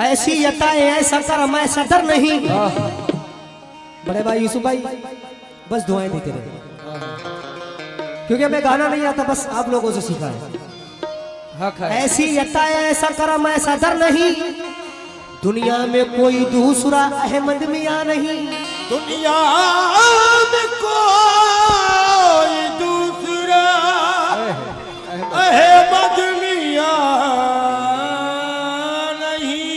ऐसी यताएं ऐसा कर मैं सदर नहीं। बड़े भाई यूसुफ भाई बस दुआएं देते रहे, क्योंकि हमें गाना नहीं आता, बस आप लोगों से सीखा है। ऐसी यताएं ऐसा कर मैं सदर नहीं, दुनिया में कोई दूसरा अहमद मियां नहीं। दुनिया में कोई दूसरा अहमद मियां नहीं।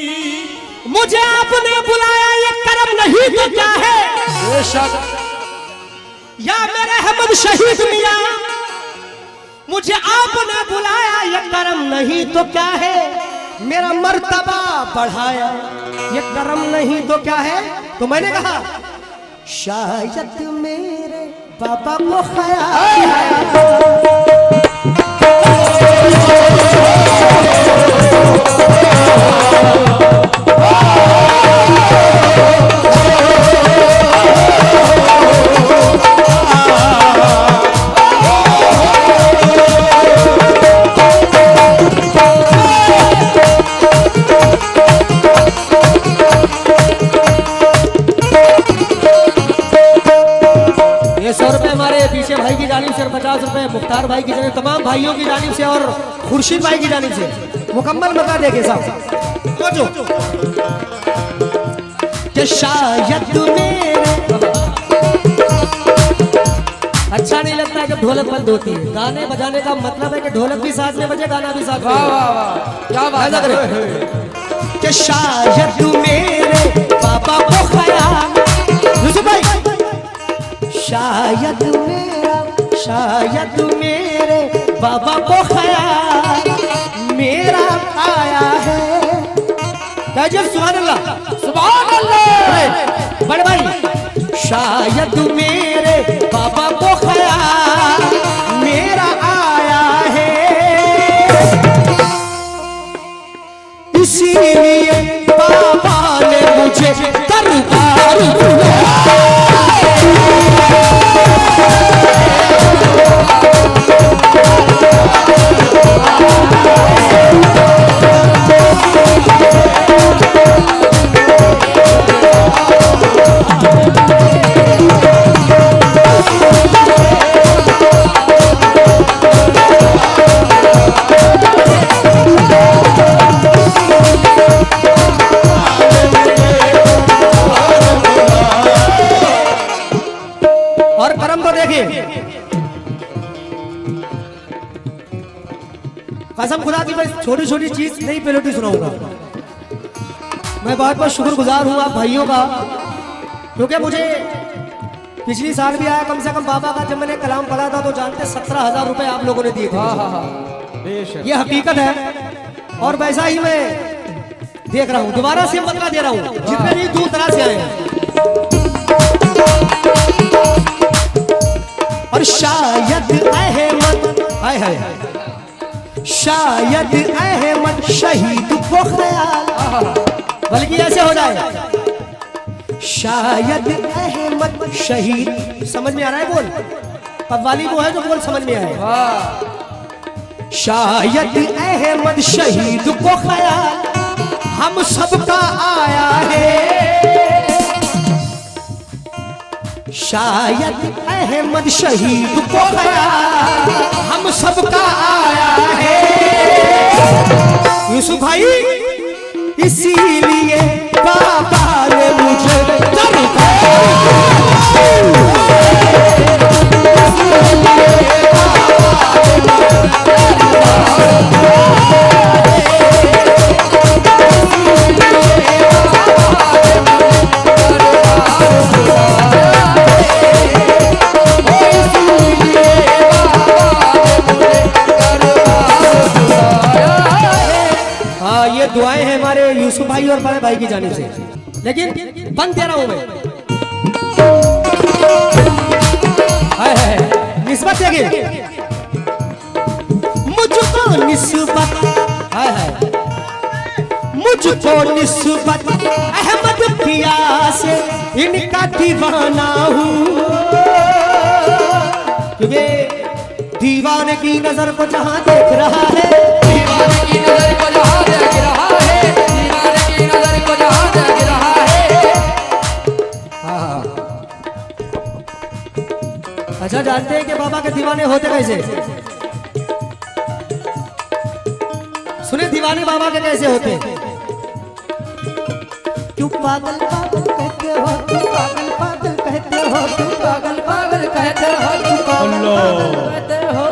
मुझे आपने बुलाया ये करम नहीं तो क्या है? बेशक। या मेरे अहमद शहीद मियां, मुझे आपने बुलाया ये करम नहीं तो क्या है? मेरा मर्तबा बढ़ाया ये करम नहीं तो क्या है? तो मैंने कहा शायद मेरे बाबा को ख्याल मुख्तार भाई की जानिब, तमाम भाइयों की जानिब से और खुर्शीद भाई की जानिब से मुकम्मल मौका देंगे साहब। कि शायद मेरे अच्छा नहीं लगता है जब ढोलक बंद होती है। गाने बजाने का मतलब है कि ढोलक भी साथ में बजे, गाना भी साथ में। वाह वाह वाह, क्या बात है। कि शायद मेरे पापा को ख्याल, यूसुफ भाई शायद मेरे बाबा को ख्याल मेरा आया है। सुभान अल्लाह सुभान अल्लाह। बड़े भाई शायद मेरे बाबा को ख्याल मेरा आया है, इसीलिए बाबा ने मुझे दरबार बुलाया। कसम खुदा की मैं छोटी छोटी चीज नहीं पेलोटी सुनाऊंगा। मैं बहुत बहुत शुक्रगुजार हूँ आप भाइयों का, क्योंकि मुझे पिछली साल भी आया कम से कम बाबा का, जब मैंने कलाम पढ़ा था तो जानते 17,000 रुपए आप लोगों ने दिए थे। ये हकीकत है और वैसा ही मैं देख रहा हूँ, दोबारा से बदला दे रहा हूँ जितने भी दूर दराज से आए हैं। और शायद अहमद हाय हाय शायद अहमद शहीद को ख्याल, बल्कि ऐसे हो जाए शायद अहमद शहीद। समझ में आ रहा है बोल? कव्वाली वो है जो बोल समझ में आए। शायद अहमद शहीद को ख्याल हम सबका आया है, शायद अहमद शहीद को ख्याल हम सबका आया है। यूसुफ भाई इसीलिए बाबा ने मुझे दुआएं हैं हमारे यूसुफ भाई और बड़े भाई की जानिब से, लेकिन बंद दे रहा हूं मैं। हाय हाय निस्बत देखिए, मुझको निस्बत हाय हाय मुझको निस्बत अहमद पिया से इनका दीवाना हूँ, क्योंकि दीवाने की नजर को जहां देख रहा है, दीवाने की नजर को जहां देख रहा है, दीवाने की नजर जानते हैं कि बाबा के दीवाने होते कैसे? सुने दीवाने बाबा के कैसे होते हैं? क्यों पागल पागल कहते हो, क्यों पागल पागल कहते हो, क्यों पागल पागल कहते हो, क्यों पागल पागल कहते हो।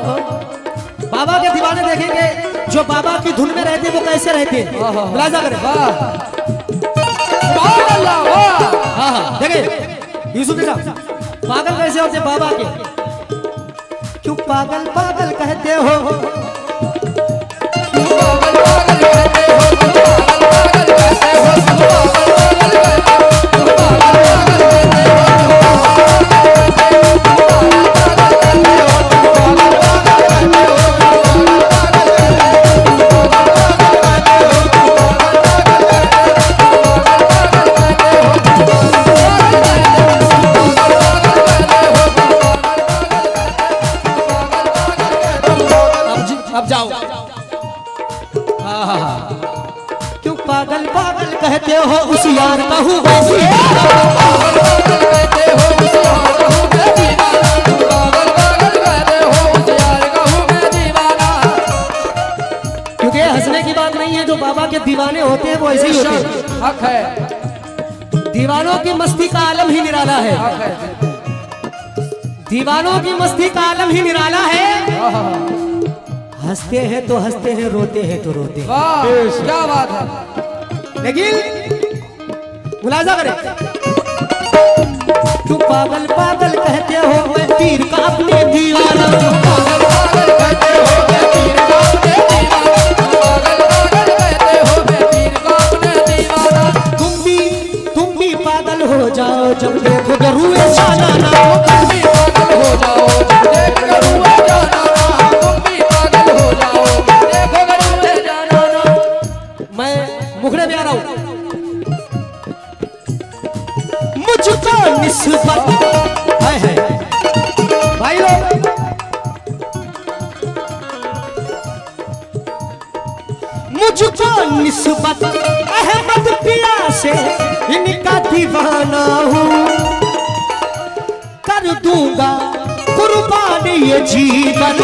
बाबा के दीवाने देखेंगे जो बाबा की धुन में रहते वो कैसे रहते हैं, मुलाजा करें। हाँ देखिए यूसुफ साहब पागल कैसे होते बाबा के? क्यों पागल पागल कहते हो, अब जाओ। क्यों पागल पागल कहते हो उस यार का हूँ क्योंकि हंसने की बात नहीं है, जो बाबा के दीवाने होते हैं वो ऐसे ही होते हैं। हक है। दीवानों की मस्ती का आलम ही निराला है, दीवानों की मस्ती का आलम ही निराला है। हंसते हैं तो हंसते हैं, रोते हैं तो रोते हैं। वाह क्या बात है। लेकिन मुलाजा करें। तू पागल पागल कहते हो मैं पीर का अपने दीवाना, पागल पागल कहते हो मैं पीर का अपने दीवाना, पागल पागल कहते हो मैं पीर का अपने दीवाना। तुम भी पागल हो जाओ जब देखो गरुए जाना, तुम भी पागल हो जाओ जब देख गरुए जाना, मुखड़े में आ रहा हूं। मुझको निस्बत है भाई लोग, मुझको निस्बत अहमद पिया से इनका दीवाना हूँ, कर दूंगा कुर्बानी ये जीवन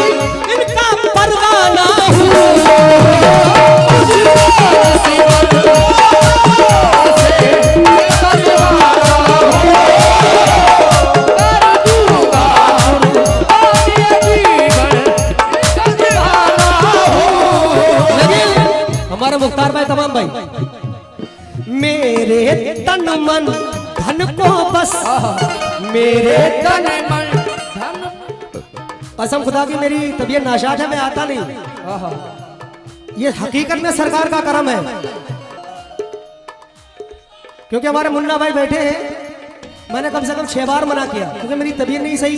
इनका परवाना हूँ। हमारे मुख्तार भाई तमाम भाई, मेरे तन मन धन को बस, मेरे तन मन धन, कसम खुदा की मेरी तबीयत नाशाद है, मैं आता नहीं। ये हकीकत में सरकार का करम है, क्योंकि हमारे मुन्ना भाई बैठे हैं, मैंने कम से कम 6 बार मना किया क्योंकि मेरी तबीयत नहीं सही,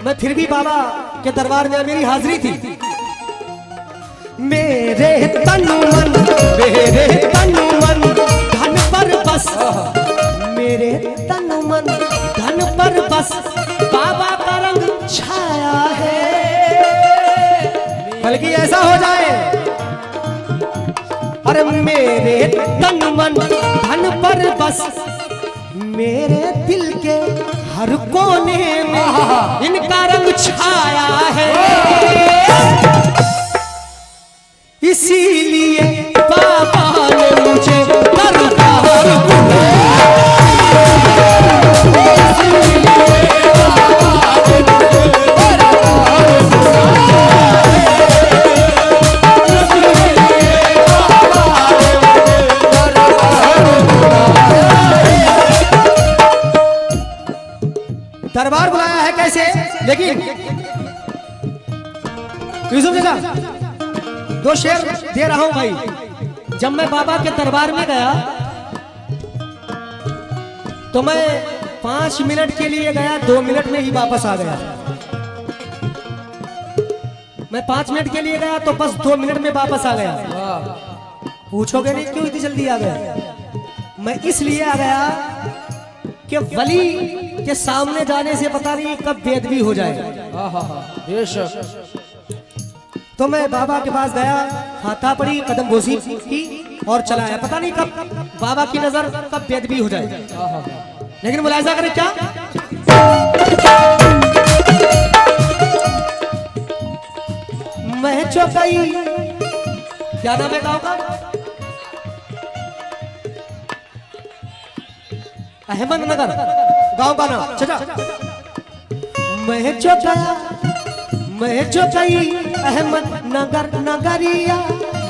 मैं फिर भी बाबा के दरबार में मेरी हाजिरी थी। मेरे तनु मन धन पर बस, मेरे तनु मन धन पर बस बाबा का रंग छाया है, बल्कि ऐसा हो जाए अरे मेरे तन मन धन पर बस, मेरे दिल के हर कोने में इनका रंग छाया है, इसीलिए बाबा ने मुझे दरबार दरबार बुलाया है कैसे? लेकिन यूसुफ जगह 2 शेर दे रहा हूं भाई। जब मैं बाबा के दरबार में गया तो मैं 5 मिनट के लिए गया, 2 मिनट में ही वापस आ गया। मैं 5 मिनट के लिए गया तो बस 2 मिनट में वापस आ गया। पूछोगे नहीं क्यों इतनी जल्दी आ गया? मैं इसलिए आ गया कि वली के सामने जाने से पता नहीं कब बेदबी हो जाए। तो मैं बाबा के पास गया, हाथा पड़ी, कदम बोसी की और चला आया। पता नहीं कब बाबा की नजर कब बेदबी हो जाए। लेकिन मुलाहिजा करें क्या मैं जो गई, क्या नाम है गाँव का? अहमदनगर गांव का नाम। चचा, मैं जो गई अहमदनगर नगरिया,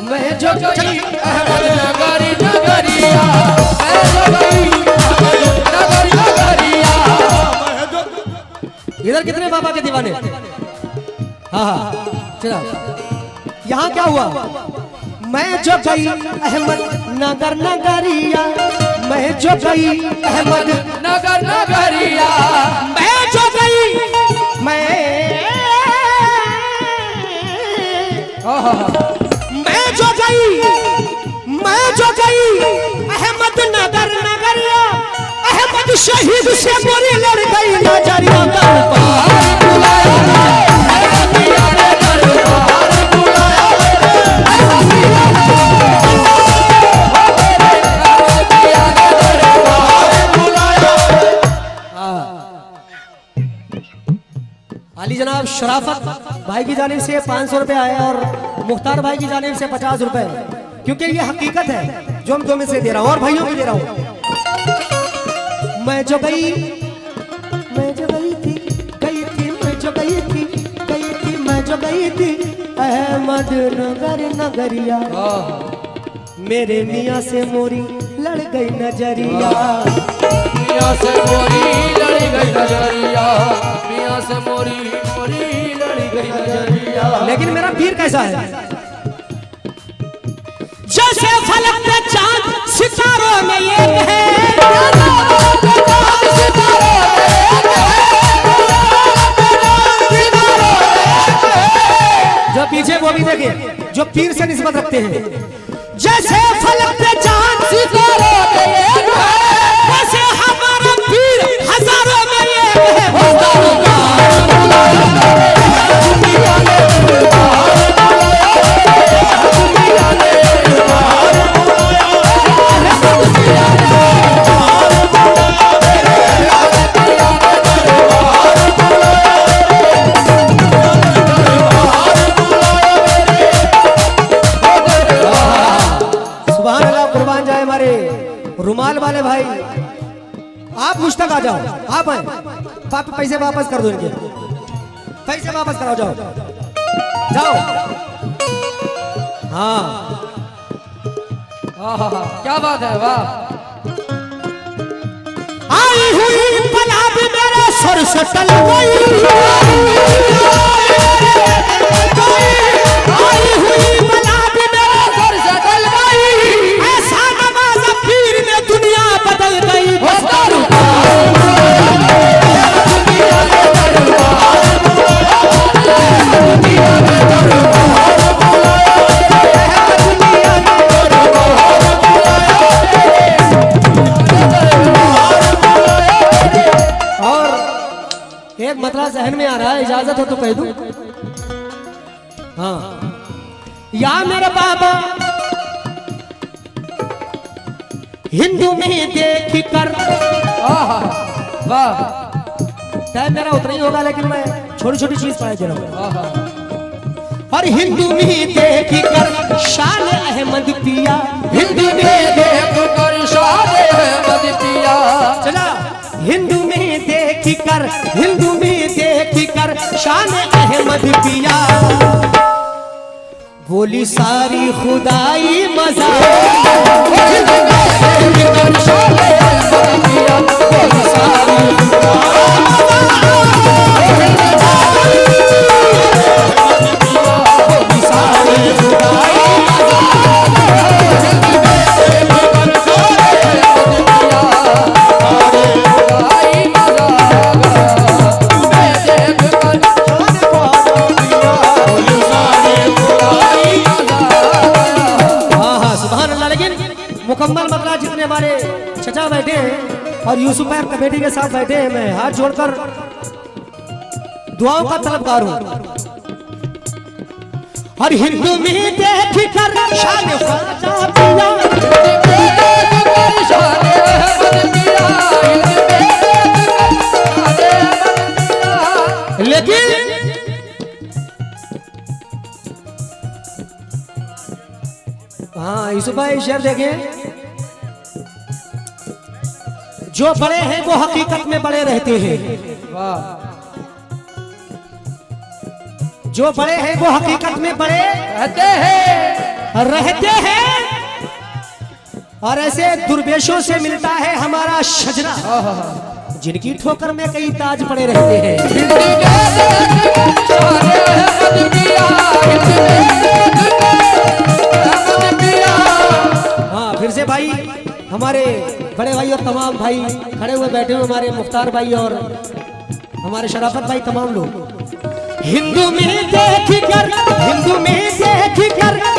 मैं जो गई अहमदनगर नगरिया, मैं जो गई अहमदनगर नगरिया। इधर कितने बाबा के दीवाने? हाँ हाँ, चला। यहाँ क्या हुआ? मैं जो गई अहमदनगर नगरिया, मैं जो गई अहमदनगर नगरिया, मैं जो गई, मैं जो गई अहमदनगर नगरिया, अहमद शहीद से बोरी लड़ गई नजरिया। अली जनाब शराफत भाई की जानिब से 500 रुपए आए और मुख्तार भाई की जानिब से 50 रुपए, क्योंकि ये हकीकत है जो हम तुम्हें से दे रहा हूँ और भाइयों को दे रहा हूँ। मैं जो गई थी, मैं जो गई थी अहमदनगर नगरिया, मेरे मियाँ से मोरी लड़ गई नजरिया। मियाँ से मोरी लड़ी गई नजरिया, मियाँ से मोरी लड़ी गई नजरिया। लेकिन मेरा पीर कैसा है? जैसे फलक पे चांद सितारों में एक है, जो पीछे वो भी देखिए, जो पीर से निस्बत रखते हैं। जैसे फलक पे चांद सितारों में एक है, वैसे हमारा पीर हजारों में एक है। रुमाल वाले भाई, आप मुझ तक आ जाओ, आप आए, आप पैसे वापस कर दो, इनके पैसे वापस कराओ, जाओ जाओ। हाँ क्या बात है, वाह। आई हुई पला भी मेरे सर से टल गई, आई हुई पला भी मेरे सर से टल गई, ऐसा नवाज पीर में दुनिया बदल गई। एक मतलब जहन में आ रहा है, इजाजत हो तो कह दूं? हाँ, या मेरे बाबा हिंदू में देख कर, वाह। टाइम मेरा उतना ही होगा, लेकिन मैं छोटी छोटी चीज पढ़ाई दे रहा हूँ। और हिंदू में देख कर शान अहमद पिया, हिंदू में देख कर शान अहमद पिया। चला, हिंदू में देख कर, हिंदू में देख कर शान अहमद पिया, बोली सारी खुदाई मजा। हिंदू में देख कर शान अहमद पिया, बोली सारी मुकम्मल मतलब जितने हमारे चचा बैठे हैं और यूसुफ भाई कमेटी के साथ बैठे हैं, मैं हाथ जोड़कर दुआओं का तलबगार हूं। और हिंदू में देख कर शान ख्वाजा पिया, हाँ यूसुफ भाई शेर देखें, जो बड़े हैं वो हकीकत में बड़े रहते हैं, वाह जो बड़े हैं वो हकीकत में बड़े रहते हैं और ऐसे दुर्वेशों से मिलता है हमारा शजरा, जिनकी ठोकर में कई ताज पड़े रहते हैं। हाँ फिर से भाई हमारे बड़े भाई और तमाम भाई खड़े हुए बैठे हुए, हमारे मुख्तार भाई और हमारे शराफत भाई, तमाम लोग हिंदू में देख कर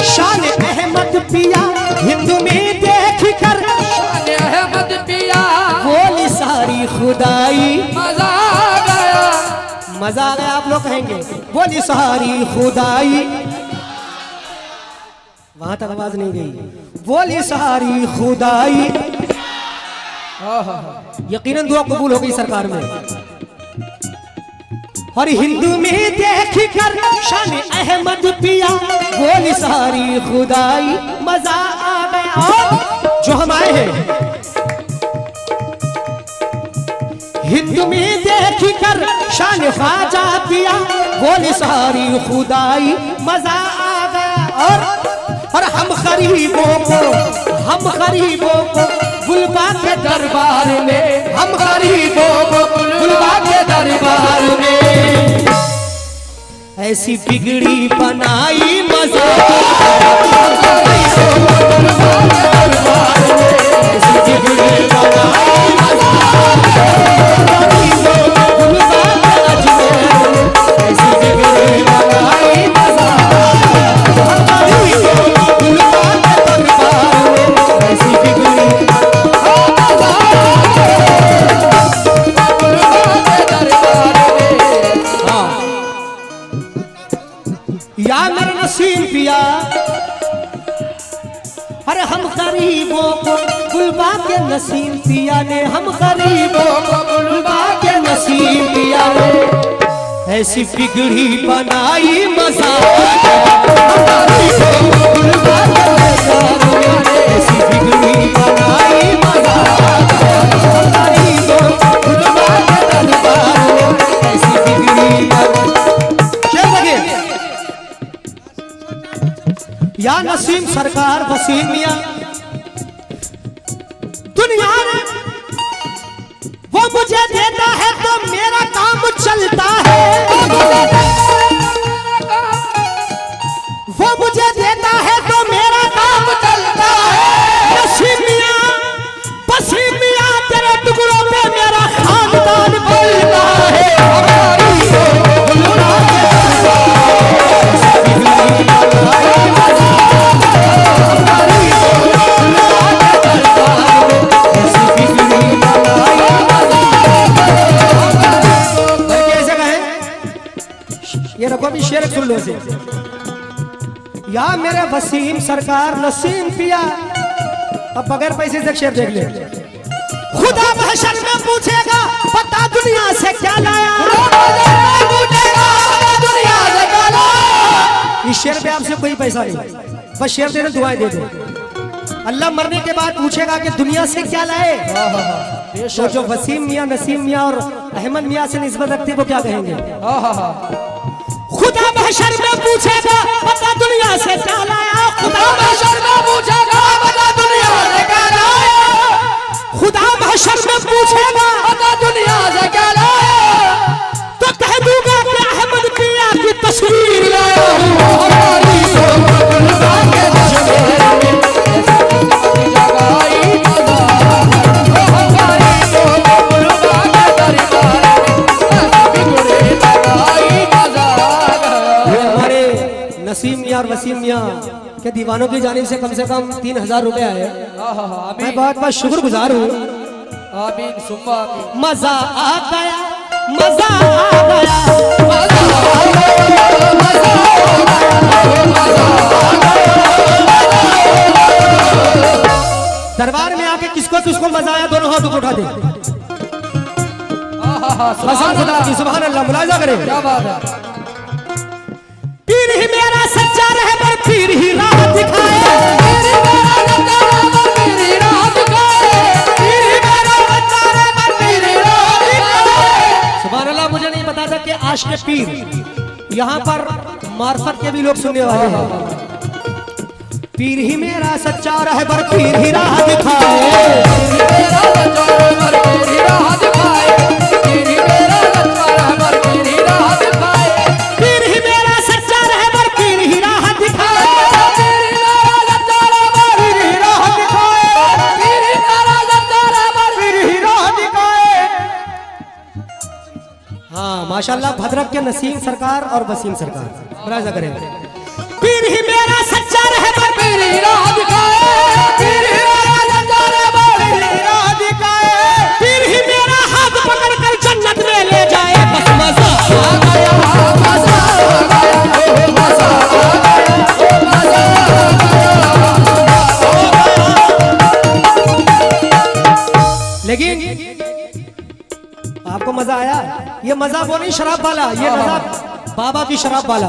शान अहमद पिया, हिंदू में देख कर शान अहमद पिया, बोली सारी खुदाई मजा आ गया, मजा आ गया। आप लोग कहेंगे बोली सारी खुदाई, वहां तक आवाज नहीं गई। बोली सारी खुदाई, यकीनन दुआ कबूल हो गई सरकार में। और हिंदू में देख कर शान अहमद पिया, बोली सारी खुदाई मजा आ गया। और जो हम आए हैं हिंदू में देख कर शान ख्वाजा पिया, बोली सारी खुदाई मजा आ गया। और हम गरीबों को गुलबा के दरबार में, हम गरीबों को गुलबा के दरबार में ऐसी बिगड़ी बनाई मजा, ऐसी बिगड़ी बनाई मजा, ऐसी बिगड़ी बनाई मजा, ऐसी बिगड़ी या मेरे नसीम पिया। अरे हम गरीबों को गुलबा के नसीम पिया ने, हम गरीबों को गुलबा के नसीम पिया ने ऐसी बिगड़ी बनाई मजा, ऐसी बिगड़ी बनाई मजा, गुलबा के दरबार ऐसी बिगड़ी या नसीम सरकार वसीम मियां। दुनिया में वो मुझे देता है तो मेरा काम चलता है, वो मुझे देता है तो मेरा काम चलता है। नसीम मियां वसीम मियां तेरे टुकड़ों पे मेरा खानदान पलता है। ये रखो भी शेर सुन लो से। या मेरे वसीम सरकार नसीम पिया, अब बगैर पैसे से शेर देख ले। खुदा महशर में पूछेगा बता दुनिया से क्या लाया, दुनिया से क्या लाया। इस शेर पे आपसे कोई पैसा नहीं, बस शेर दे दो दुआएं दे दो। अल्लाह मरने के बाद पूछेगा कि दुनिया से क्या लाए, तो जो वसीम मियां नसीम मियां और अहमद मियां से निस्बत रखते वो क्या कहेंगे। खुदा महशर में पूछेगा बता दुनिया से क्या लाया, खुदा महशर में पूछेगा बता दुनिया से क्या लाया, खुदा महशर में पूछेगा बता दुनिया से क्या लाया, तो कह दूंगा कि अहमद मियां की तस्वीर लाया हूं। नसीम मियां और वसीम मियां के दीवानों की जानिब से कम 3000 रुपए आए। मैं बहुत बहुत शुक्रगुजार हूँ। मजा आ गया, मजा आ गया, दरबार में आके किसको किसको मजा आया दोनों हाथ उठा दे। सुभान अल्लाह, मुलाजा करें। क्या बात है। पीर ही मेरा सच्चा रहबर, पीर ही राह दिखाए, खास के पीर, यहाँ पर मार्फत के भी लोग सुनने वाले हैं। पीर ही मेरा सच्चा रहबर, पीर ही राह दिखाए, मेरा सच्चा रहबर पीर ही राह दिखाए, पीर ही मेरा सच्चा रहबर पीर ही राह दिखाए, पीर ही मेरा सच्चा रहबर, पीर ही राह दिखाए, पीर ही मेरा सच्चा रहबर पीर ही राह दिखाए, पीर ही मेरा सच्चा रहबर पीर ही राह दिखाए। हाँ माशाल्लाह, भद्रक के नसीम सरकार और वसीम सरकार बराजा करेंगे। पीर ही मेरा सच्चा रहबर, पीर ही राह दिखाए, पीर ही मेरा सच्चा रहबर पीर ही राह दिखाए, पीर ही मेरा हाथ पकड़ कर जन्नत में ले जाए। बस मजा आ गया, मजा आ गया, ओ मजा आ गया, ओ मजा आ गया। लेकिन आपको मजा आया? ये मजा वो नहीं शराब वाला, ये मजा बाबा की शराब वाला।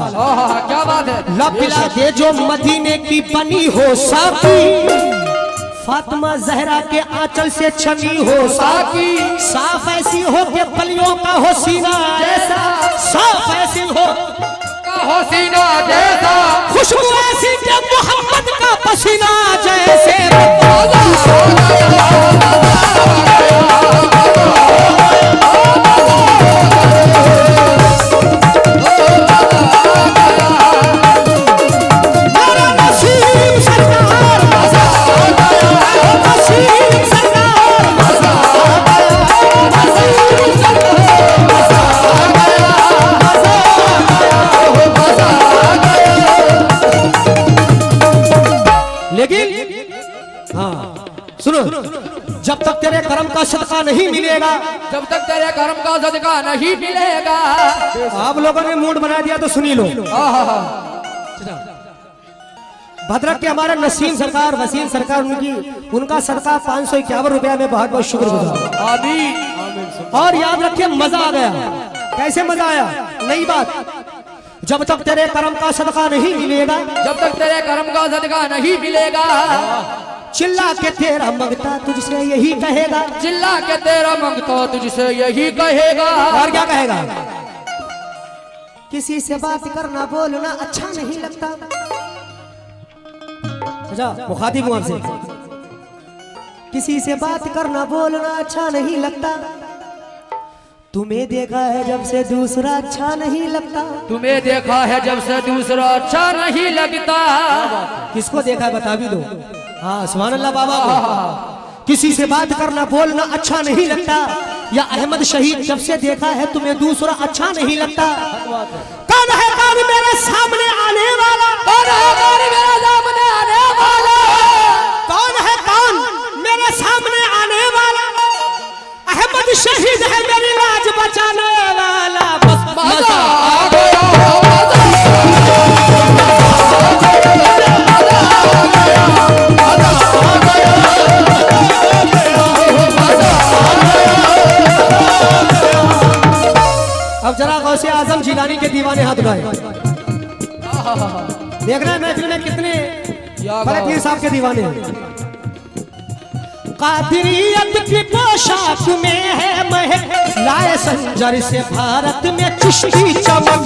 क्या बात है। लब पिला दे जो मदीने की बनी हो साकी, फातिमा जहरा के आंचल से छनी हो साकी, साफ ऐसी हो के पलियों का हो सीना जैसा, साफ ऐसी हो हो सीना जैसा, खुशबू ऐसी के मोहम्मद का पसीना जैसे। सुनो, जब तक तेरे कर्म का सदका नहीं मिलेगा, जब तक तेरे कर्म का सदका नहीं मिलेगा। आप लोगों ने मूड बना दिया तो सुनी लो। भद्रक के हमारे नसीम सरकार, वसीम सरकार, उनका सदका 551 रुपया में बहुत बहुत शुक्रगुजार। आमीन। और याद रखिए मजा आ गया। कैसे मजा आया? नई बात, जब तक तेरे कर्म का सदका नहीं मिलेगा, जब तक तेरे कर्म का सदका नहीं मिलेगा, चिल्ला के तेरा मंगता तुझसे यही कहेगा, चिल्ला के तेरा मंगता तुझसे यही कहेगा। और क्या कहेगा? किसी से बात करना बोलना अच्छा नहीं लगता। अच्छा मुखातिब हूं आपसे, किसी से बात करना बोलना अच्छा नहीं लगता, तुम्हें देखा है जब से दूसरा अच्छा नहीं लगता। तुम्हें देखा है जब से दूसरा अच्छा नहीं लगता। किसको देखा है बता भी दो। हाँ सुभान अल्लाह बाबा को। किसी से बात करना बोलना अच्छा नहीं लगता, या अहमद शहीद जब से देखा है तुम्हें दूसरा अच्छा नहीं लगता। कौन है कौन मेरे सामने आने वाला, कौन है कौन मेरे सामने आने वाला, कौन है कौन मेरे सामने आने वाला, अहमद शहीद है मेरी लाज बचाने वाला। बस मजा आ गया, मजा अब जरा गौसे आजम जिलानी के दीवाने हाथ उठाए। देख रहे हैं महफिल में कितने बड़े पीर साहब के दीवाने हैं। कादिरियत की पोशाक में है महक, लाए संजर से भारत में चिश्ती चमक।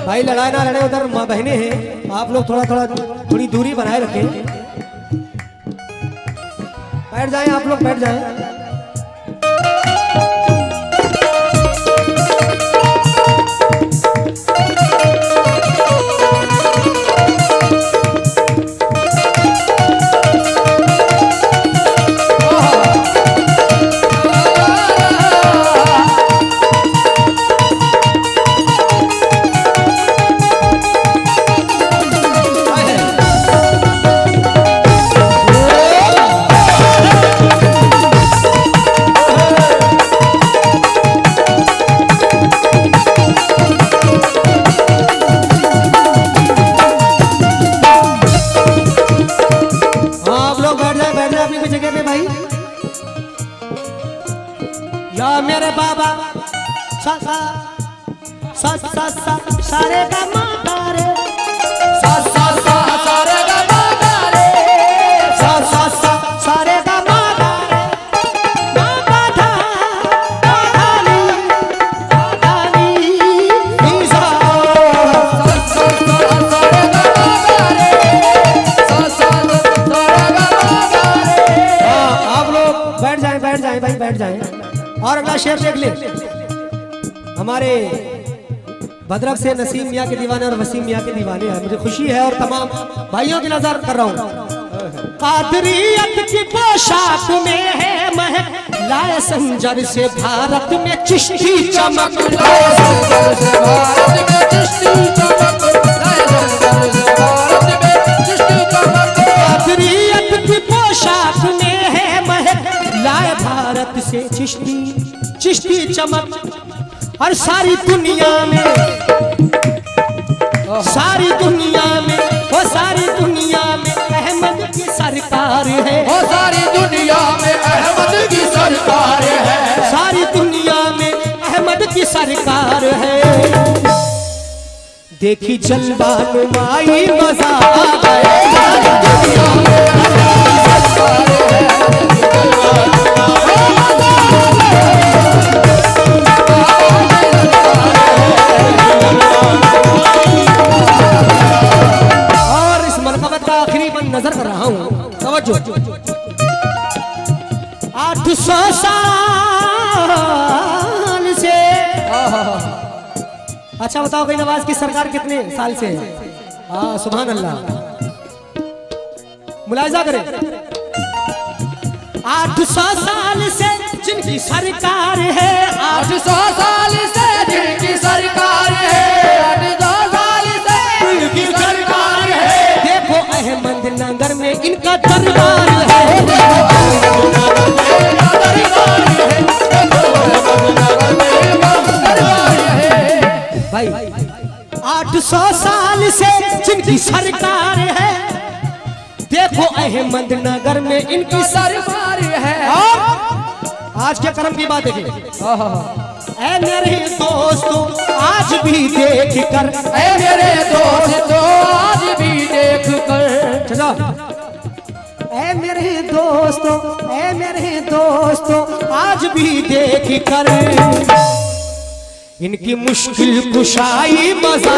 भाई लड़ाई ना लड़े, उधर माँ बहने हैं, आप लोग थोड़ी दूरी बनाए रखें। बैठ जाएं आप लोग, बैठ जाएं। मेरे बाबा सा सा सा सा सा सारे का मारे, सा सा सा सारे गा मा गा रे, सा सा सा सारे अगला शेर देख ले, हमारे भद्रक से नसीम मियाँ के दीवाने और वसीम मियाँ के दीवाने हैं। मुझे खुशी है और तमाम भाइयों की नजर कर रहा हूँ। कादरियत की पोशाक में है महक, लाए संजर से भारत में चिश्ती चमक। भारत में चिश्ती चमक, भारत में चिश्ती चमक। कादरियत की पोशाक में है महक, लाए भारत से चिश्ती चमक। और सारी दुनिया में वो सारी दुनिया में अहमद की सरकार है। वो सारी दुनिया में अहमद की सरकार है। सारी दुनिया में अहमद की सरकार है। देखी जलवा नुमाई मजा आ गए, सारी दुनिया में अहमद की सरकार नजर कर रहा हूं। समझो 800 साल से। अच्छा बताओ भाई, नवाज की सरकार कितने साल से है? हाँ सुभान अल्लाह, मुलाहिजा करें। 800 साल से जिनकी सरकार है, 800 साल से जिनकी सरकार है, 800 साल से जिनकी सरकार है। देखो अहमद नगर में इनका दरबार है। भाई 800 साल से जिनकी सरकार है, देखो अहमद नगर में इनकी सरकार है। और आज के कर्म की बात देखिए। ऐ मेरे दोस्तों आज भी देख कर, ऐ मेरे दोस्तों आज भी देख कर। चलो ऐ मेरे दोस्तों आज भी देख कर, इनकी मुश्किल कुशाई मजा